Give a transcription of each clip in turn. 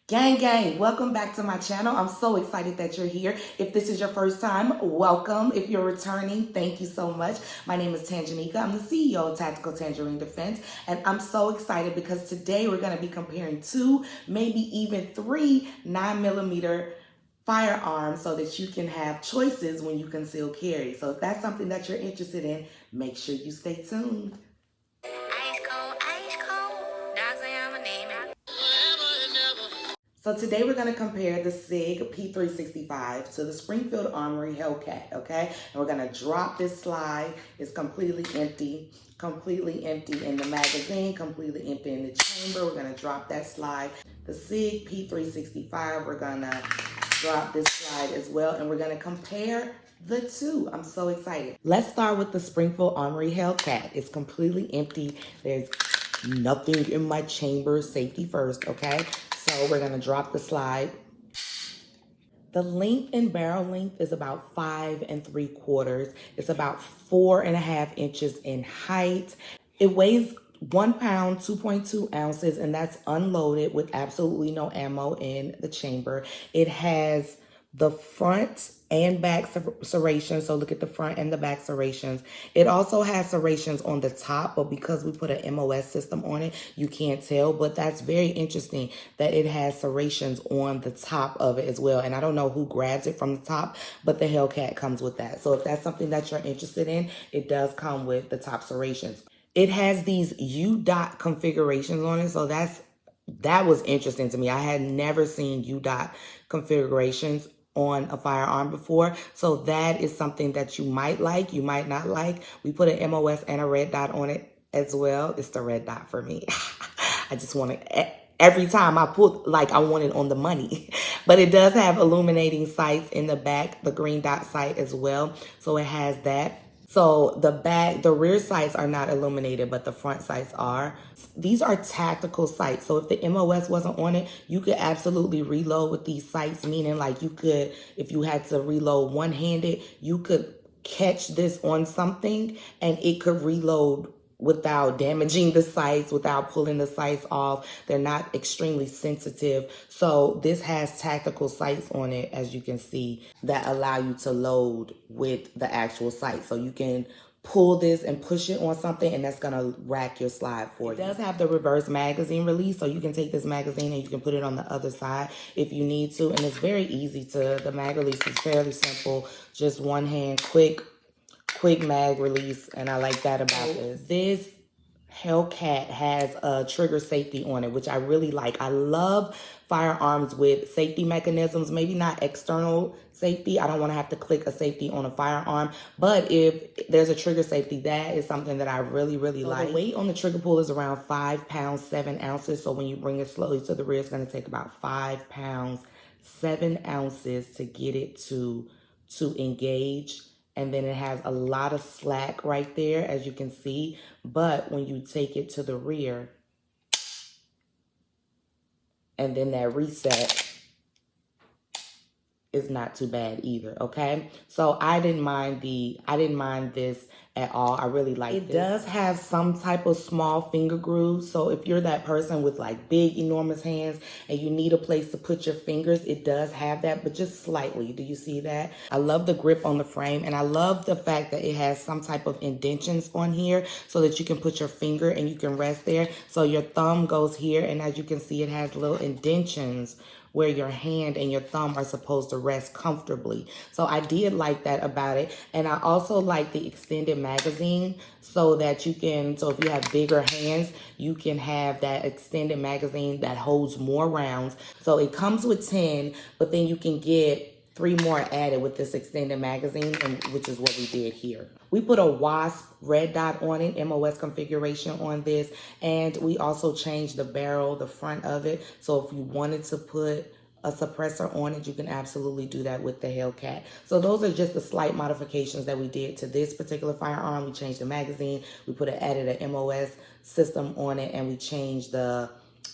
Gang, welcome back to my channel. I'm so excited that you're here. If this is your first time, welcome. If you're returning, thank you so much. My name is Tanjanika. I'm the CEO of Tactical Tangerine Defense, and I'm so excited because today we're going to be comparing two, maybe even three 9mm firearms so that you can have choices when you conceal carry. So if that's something that you're interested in, make sure you stay tuned. So today we're going to compare the Sig P365 to the Springfield Armory Hellcat, okay? And we're going to drop this slide. It's completely empty in the magazine, completely empty in the chamber. We're going to drop that slide. The Sig P365, we're going to drop this slide as well, and we're going to compare the two. I'm so excited. Let's start with the Springfield Armory Hellcat. It's completely empty. There's nothing in my chamber. Safety first, okay? So we're gonna drop the slide. The length and barrel length is about 5 3/4. It's about 4.5 inches in height. It weighs 1 pound, 2.2 ounces, and that's unloaded with absolutely no ammo in the chamber. It has the front and back serrations. So look at the front and the back serrations. It also has serrations on the top, but because we put an MOS system on it, you can't tell. But that's very interesting that it has serrations on the top of it as well. And I don't know who grabs it from the top, but the Hellcat comes with that. So if that's something that you're interested in, it does come with the top serrations. It has these U-dot configurations on it. So that was interesting to me. I had never seen U-dot configurations on a firearm before. So that is something that you might like, you might not like. We put an MOS and a red dot on it as well. It's the red dot for me. I just want it every time I put, like, I want it on the money. But it does have illuminating sights in the back, the green dot sight as well. So it has that. So the rear sights are not illuminated, but the front sights are. These are tactical sights. So if the MOS wasn't on it, you could absolutely reload with these sights, meaning like you could, if you had to reload one-handed, you could catch this on something and it could reload without damaging the sights, without pulling the sights off. They're not extremely sensitive. So this has tactical sights on it, as you can see, that allow you to load with the actual sight. So you can pull this and push it on something, and that's gonna rack your slide for you. It does have the reverse magazine release, so you can take this magazine and you can put it on the other side if you need to. And it's very easy to, the mag release is fairly simple. Just one hand, quick mag release, and I like that about this. This Hellcat has a trigger safety on it, which I really like. I love firearms with safety mechanisms, maybe not external safety. I don't want to have to click a safety on a firearm, but if there's a trigger safety, that is something that I really like. The weight on the trigger pull is around 5 pounds, 7 ounces. So when you bring it slowly to the rear, it's going to take about 5 pounds, 7 ounces to get it to engage. And then it has a lot of slack right there, as you can see. But when you take it to the rear, and then that reset is not too bad either, okay? So I didn't mind this at all. I really like it. It does have some type of small finger grooves. So if you're that person with like big, enormous hands and you need a place to put your fingers, it does have that, but just slightly. Do you see that? I love the grip on the frame, and I love the fact that it has some type of indentions on here so that you can put your finger and you can rest there. So your thumb goes here, and as you can see, it has little indentions where your hand and your thumb are supposed to rest comfortably. So I did like that about it. And I also like the extended magazine so that you can, so if you have bigger hands, you can have that extended magazine that holds more rounds. So it comes with 10, but then you can get 3 more added with this extended magazine, and which is what we did here. We put a wasp red dot on it, MOS configuration on this, and we also changed the barrel, the front of it. So if you wanted to put a suppressor on it, you can absolutely do that with the Hellcat. So those are just the slight modifications that we did to this particular firearm. We changed the magazine, we added an MOS system on it, and we changed the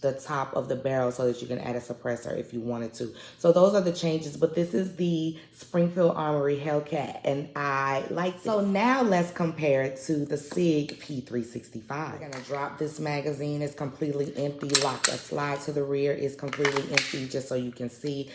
the top of the barrel so that you can add a suppressor if you wanted to. So those are the changes, but this is the Springfield Armory Hellcat, and I like this. So now let's compare it to the Sig P365. We're gonna drop this magazine. It's completely empty. Lock that slide to the rear. It's completely empty, just so you can see.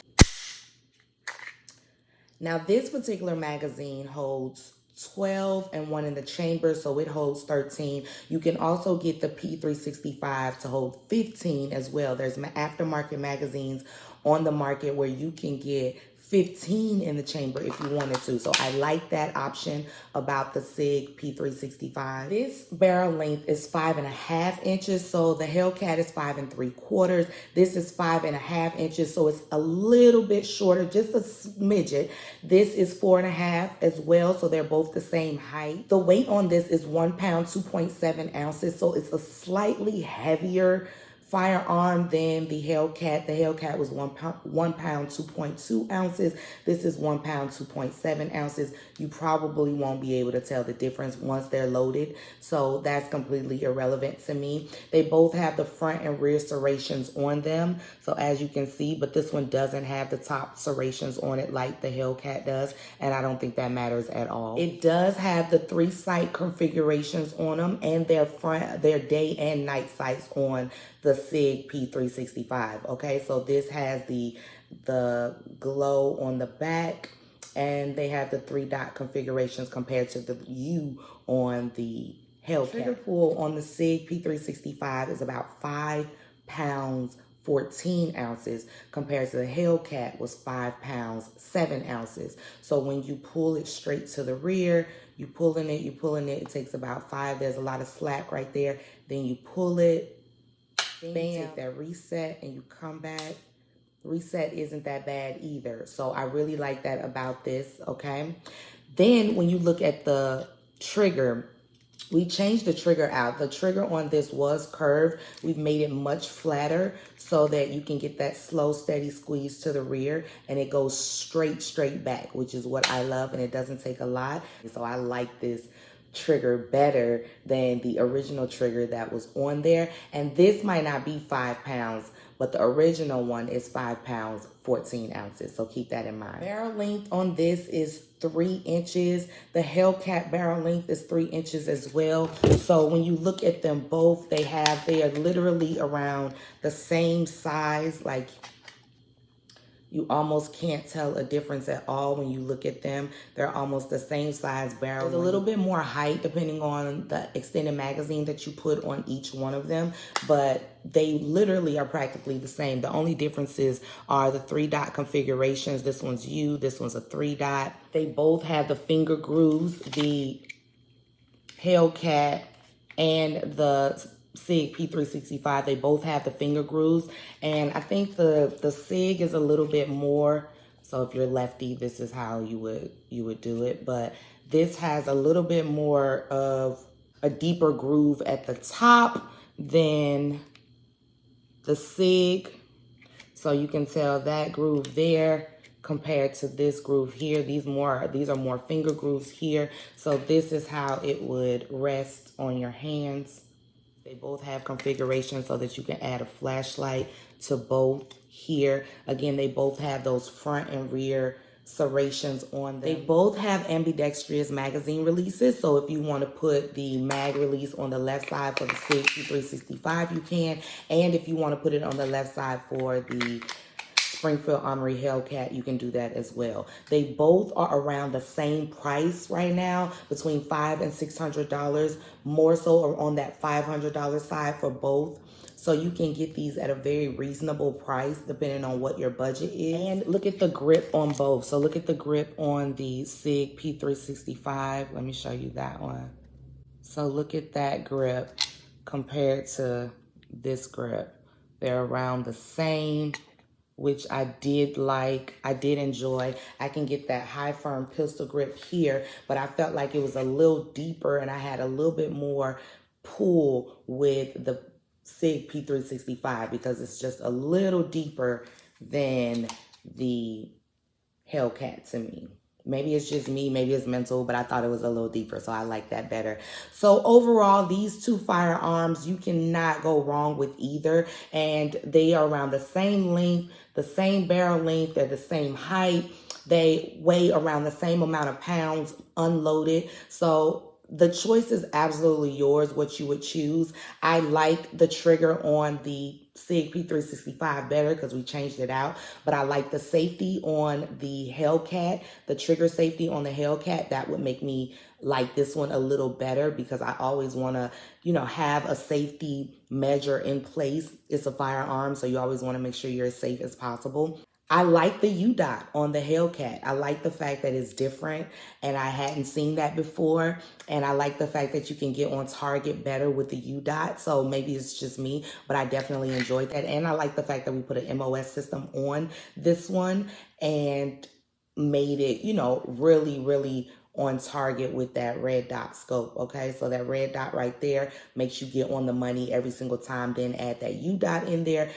Now this particular magazine holds 12 and one in the chamber, so it holds 13. You can also get the P365 to hold 15 as well. There's aftermarket magazines on the market where you can get 15 in the chamber if you wanted to. So I like that option about the Sig P365. This barrel length is 5.5 inches. So the Hellcat is 5 3/4. This is 5.5 inches. So it's a little bit shorter, just a smidget. This is 4.5 as well. So they're both the same height. The weight on this is 1 pound, 2.7 ounces. So it's a slightly heavier firearm than the Hellcat. The Hellcat was 1 pound, 2.2 ounces. This is 1 pound, 2.7 ounces. You probably won't be able to tell the difference once they're loaded. So that's completely irrelevant to me. They both have the front and rear serrations on them. So as you can see, but this one doesn't have the top serrations on it like the Hellcat does. And I don't think that matters at all. It does have the 3 sight configurations on them and their day and night sights on the Sig P365. Okay, so this has the glow on the back, and they have the 3-dot configurations compared to the U on the Hellcat. Trigger pull on the Sig P365 is about 5 pounds 14 ounces compared to the Hellcat was 5 pounds 7 ounces. So when you pull it straight to the rear, you pulling it, it takes about 5. There's a lot of slack right there. Then you pull it. Then you take that reset and you come back. Reset isn't that bad either. So I really like that about this, okay? Then when you look at the trigger, we changed the trigger out. The trigger on this was curved. We've made it much flatter so that you can get that slow, steady squeeze to the rear, and it goes straight back, which is what I love, and it doesn't take a lot. So I like this trigger better than the original trigger that was on there. And this might not be 5 pounds, but the original one is 5 pounds 14 ounces. So keep that in mind. Barrel length on this is 3 inches. The Hellcat barrel length is 3 inches as well. So when you look at them both, they are literally around the same size. Like, you almost can't tell a difference at all when you look at them. They're almost the same size barrel. There's a little bit more height depending on the extended magazine that you put on each one of them, but they literally are practically the same. The only differences are the 3-dot configurations. This one's U, this one's a 3-dot. They both have the finger grooves, the Hellcat and the Sig P365. They both have the finger grooves, and I think the Sig is a little bit more. So if you're lefty, this is how you would do it. But this has a little bit more of a deeper groove at the top than the Sig. So you can tell that groove there compared to this groove here. These are more finger grooves here. So this is how it would rest on your hands. They both have configurations so that you can add a flashlight to both here. Again, they both have those front and rear serrations on them. They both have ambidextrous magazine releases. So if you want to put the mag release on the left side for the Sig P365, you can. And if you want to put it on the left side for the Springfield Armory Hellcat, you can do that as well. They both are around the same price right now, between $500 and $600, more so on that $500 side for both. So you can get these at a very reasonable price depending on what your budget is. And look at the grip on both. So look at the grip on the Sig P365. Let me show you that one. So look at that grip compared to this grip. They're around the same, which I did like, I did enjoy. I can get that high firm pistol grip here, but I felt like it was a little deeper and I had a little bit more pull with the Sig P365 because it's just a little deeper than the Hellcat to me. Maybe it's just me, maybe it's mental, but I thought it was a little deeper, so I like that better. So overall, these two firearms, you cannot go wrong with either, and they are around the same length, the same barrel length, they're the same height, they weigh around the same amount of pounds unloaded. So the choice is absolutely yours, what you would choose. I like the trigger on the Sig P365 better because we changed it out, but I like the safety on the Hellcat, the trigger safety on the Hellcat. That would make me like this one a little better because I always want to, have a safety measure in place. It's a firearm, so you always want to make sure you're as safe as possible. I like the U-dot on the Hellcat. I like the fact that it's different and I hadn't seen that before. And I like the fact that you can get on target better with the U-dot. So maybe it's just me, but I definitely enjoyed that. And I like the fact that we put an MOS system on this one and made it, really, really on target with that red dot scope. Okay, so that red dot right there makes you get on the money every single time. Then add that U-dot in there.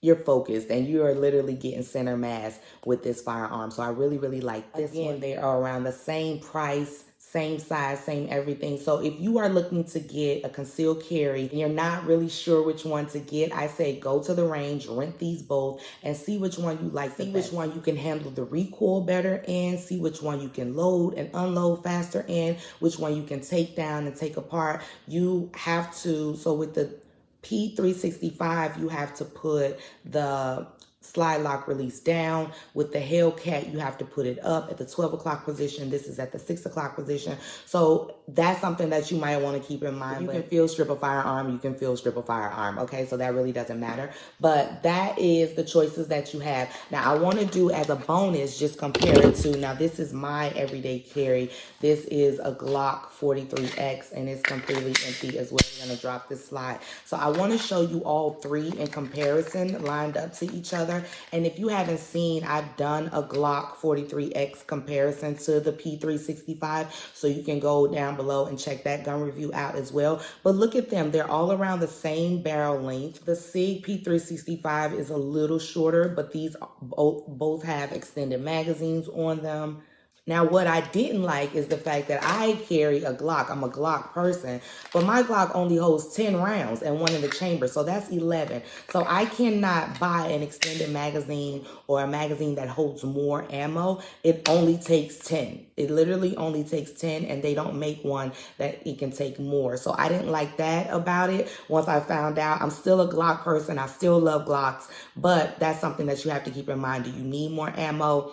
You're focused and you are literally getting center mass with this firearm. So I really, really like this one. They are around the same price, same size, same everything. So if you are looking to get a concealed carry and you're not really sure which one to get, I say go to the range, rent these both, and see which one you like. See which one you can handle the recoil better in, see which one you can load and unload faster in, which one you can take down and take apart. You have to, so with the P365, you have to put the slide lock release down. With the Hellcat, you have to put it up at the 12 o'clock position. This is at the 6 o'clock position. So that's something that you might want to keep in mind. You can field strip a firearm, you can field strip a firearm. Okay, so that really doesn't matter. But that is the choices that you have. Now, I want to do as a bonus, just compare it to, now this is my everyday carry. This is a Glock 43X and it's completely empty as well. We're going to drop this slide. So I want to show you all three in comparison, lined up to each other. And if you haven't seen, I've done a Glock 43X comparison to the P365. So you can go down below and check that gun review out as well. But look at them. They're all around the same barrel length. The Sig P365 is a little shorter, but these both have extended magazines on them. Now, what I didn't like is the fact that I carry a Glock. I'm a Glock person, but my Glock only holds 10 rounds and one in the chamber, so that's 11. So I cannot buy an extended magazine or a magazine that holds more ammo. It only takes 10. It literally only takes 10, and they don't make one that it can take more. So I didn't like that about it. Once I found out, I'm still a Glock person. I still love Glocks, but that's something that you have to keep in mind. Do you need more ammo?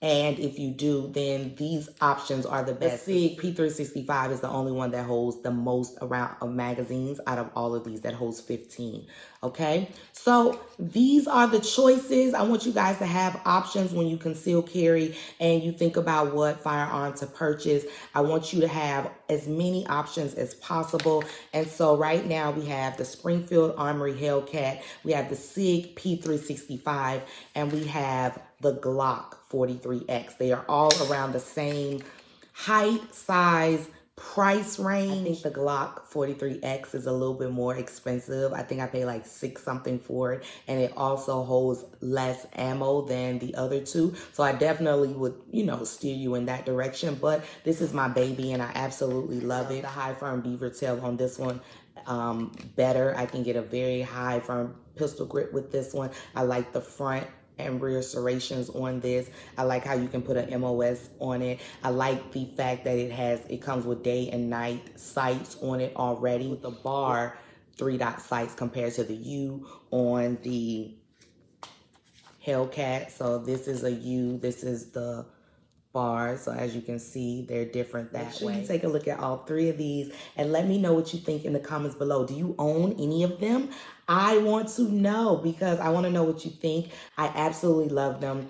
And if you do, then these options are the best. The Sig P365 is the only one that holds the most amount of magazines out of all of these, that holds 15. Okay, so these are the choices. I want you guys to have options when you conceal carry and you think about what firearm to purchase. I want you to have as many options as possible. And so right now we have the Springfield Armory Hellcat, we have the Sig P365, and we have the Glock 43X. They are all around the same height, size, price range. I think the Glock 43X is a little bit more expensive. I think I paid like $6 something for it, and it also holds less ammo than the other two. So I definitely would, steer you in that direction. But this is my baby, and I absolutely love it. The high firm beaver tail on this one better. I can get a very high firm pistol grip with this one. I like the front and rear serrations on this. I like how you can put an MOS on it. I like the fact that it comes with day and night sights on it already, with the bar 3-dot sights compared to the U on the Hellcat. So this is a U, this is the bar. So as you can see, they're different that way. Take a look at all three of these and let me know what you think in the comments below. Do you own any of them? I want to know, because I want to know what you think. I absolutely love them.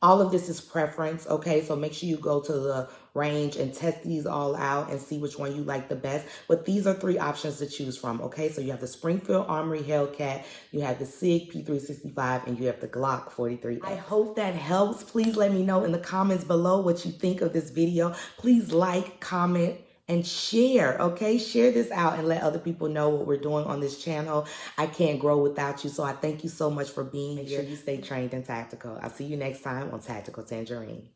All of this is preference, okay? So make sure you go to the range and test these all out and see which one you like the best. But these are three options to choose from, okay? So you have the Springfield Armory Hellcat, you have the Sig P365, and you have the Glock 43X. I hope that helps. Please let me know in the comments below what you think of this video. Please like, comment, and share, okay? Share this out and let other people know what we're doing on this channel. I can't grow without you, so I thank you so much for being here. Make sure you stay trained and tactical. I'll see you next time on Tactical Tangerine.